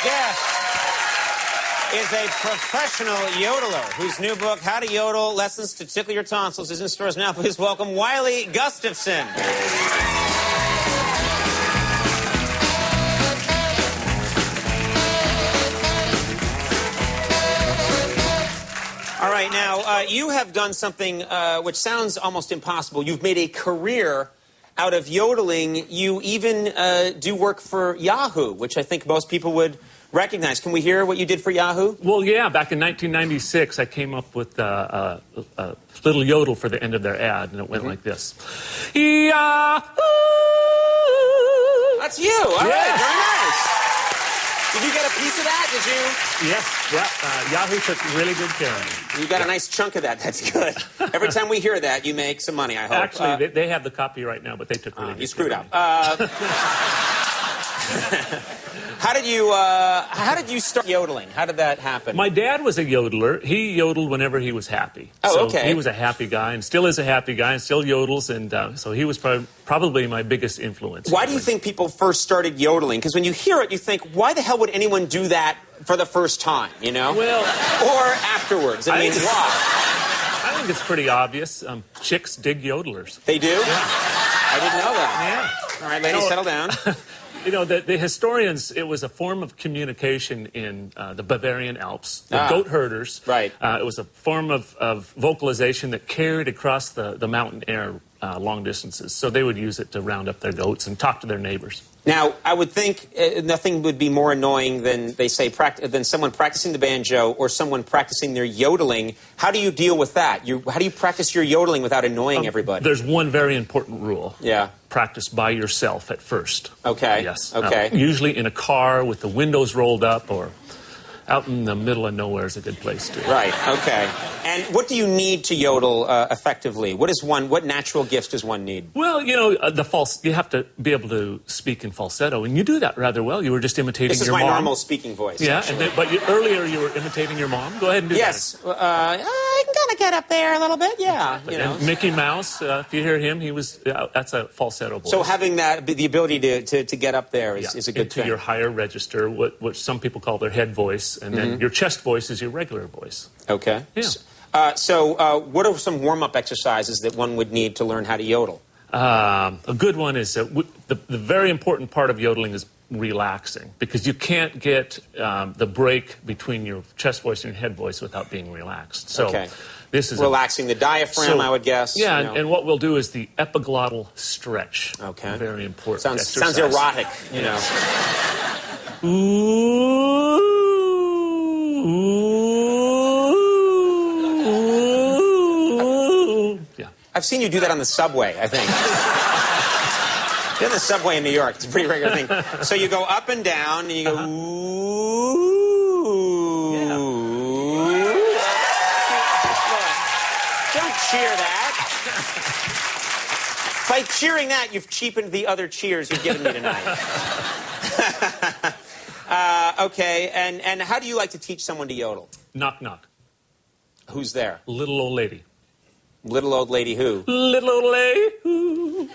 next guest is a professional yodeler whose new book, How to Yodel, Lessons to Tickle Your Tonsils, is in stores now. Please welcome Wiley Gustafson. All right, now, you have done something which sounds almost impossible. You've made a career out of yodeling. You even do work for Yahoo, which I think most people would recognize. Can we hear what you did for Yahoo? Well, yeah, back in 1996, I came up with a little yodel for the end of their ad, and it went like this. Yahoo! That's you. All right, very nice. Did you get a piece of that? Did you? Yes, yeah. Yahoo took really good care of me. You got a nice chunk of that. That's good. Every time we hear that, you make some money, I hope. Actually, they have the copyright now, but they took really good care of me. You screwed up. How did you start yodeling? How did that happen? My dad was a yodeler. He yodeled whenever he was happy. Oh, okay. So he was a happy guy and still is a happy guy and still yodels. And so he was probably my biggest influence. Why do you think people first started yodeling? Because when you hear it, you think, why the hell would anyone do that for the first time, you know? Well, or afterwards. I mean, why? I think it's pretty obvious. Chicks dig yodelers. They do? Yeah. I didn't know that. Yeah. All right, ladies, settle down. You know, the historians, it was a form of communication in the Bavarian Alps, the goat herders. Right. It was a form of vocalization that carried across the mountain air long distances. So they would use it to round up their goats and talk to their neighbors. Now, I would think nothing would be more annoying than, they say, than someone practicing the banjo or someone practicing their yodeling. How do you deal with that? How do you practice your yodeling without annoying everybody? There's one very important rule. Yeah. Practice by yourself at first. Okay. Yes. Okay. Usually in a car with the windows rolled up or out in the middle of nowhere is a good place to. Right. Okay. And what do you need to yodel effectively? What natural gifts does one need? Well, you know, you have to be able to speak in falsetto, and you do that rather well. You were just imitating your mom. This is my normal speaking voice. Yeah, but earlier you were imitating your mom. Go ahead and do that. Yes. I can kind of get up there a little bit, yeah. You know. And Mickey Mouse, if you hear him, that's a falsetto voice. So having the ability to get up there is a good thing. Into your higher register, what some people call their head voice, and then your chest voice is your regular voice. Okay. Yeah. So what are some warm-up exercises that one would need to learn how to yodel? A good one is the very important part of yodeling is relaxing, because you can't get the break between your chest voice and your head voice without being relaxed. So this is relaxing the diaphragm, I would guess. Yeah, you know. And what we'll do is the epiglottal stretch. Okay. Very important. Sounds erotic, you know. Ooh. Yeah. I've seen you do that on the subway, I think. You're in the subway in New York. It's a pretty regular thing. So you go up and down, and you go, ooh. Yeah. Don't cheer that. By cheering that, you've cheapened the other cheers you've given me tonight. Okay, and how do you like to teach someone to yodel? Knock, knock. Who's there? Little old lady. Little old lady who? Little old lady who?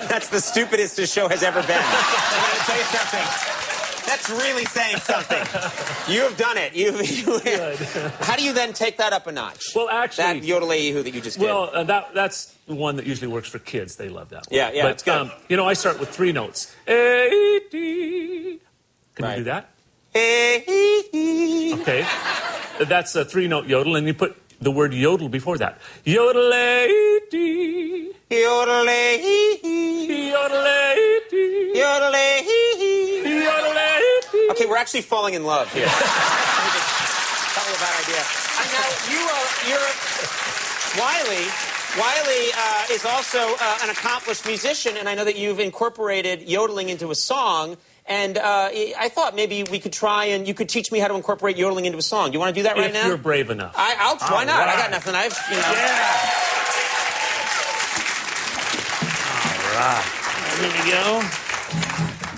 That's the stupidest this show has ever been. I'm going to tell you something. That's really saying something. You have done it. How do you then take that up a notch? Well, actually, that yodel-a-hoo that you just did. Well, that's the one that usually works for kids. They love that one. Yeah, but, it's good. You know, I start with 3 notes. A, D. Can you do that? Okay. That's a 3-note yodel, and you put the word yodel before that. Yodel-a-dee. Yodel-a-hee. Yodel-a-dee. Yodel-a-hee. Yodel-a-dee. Okay, we're actually falling in love here. Probably a bad idea. Now, Wiley is also an accomplished musician, and I know that you've incorporated yodeling into a song. And I thought maybe we could try and you could teach me how to incorporate yodeling into a song. Do you want to do that right now? If you're brave enough. I'll try. Why not? Right. I got nothing. Yeah. All right. Here we go.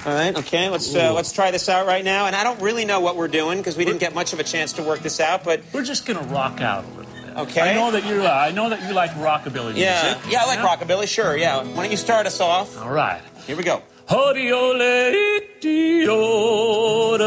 All right. Okay. Let's try this out right now. And I don't really know what we're doing because we didn't get much of a chance to work this out. But we're just gonna rock out a little bit. Okay. I know that you like rockabilly music. Yeah, I like rockabilly. Sure. Yeah. Why don't you start us off? All right. Here we go. Hodiole, diodole.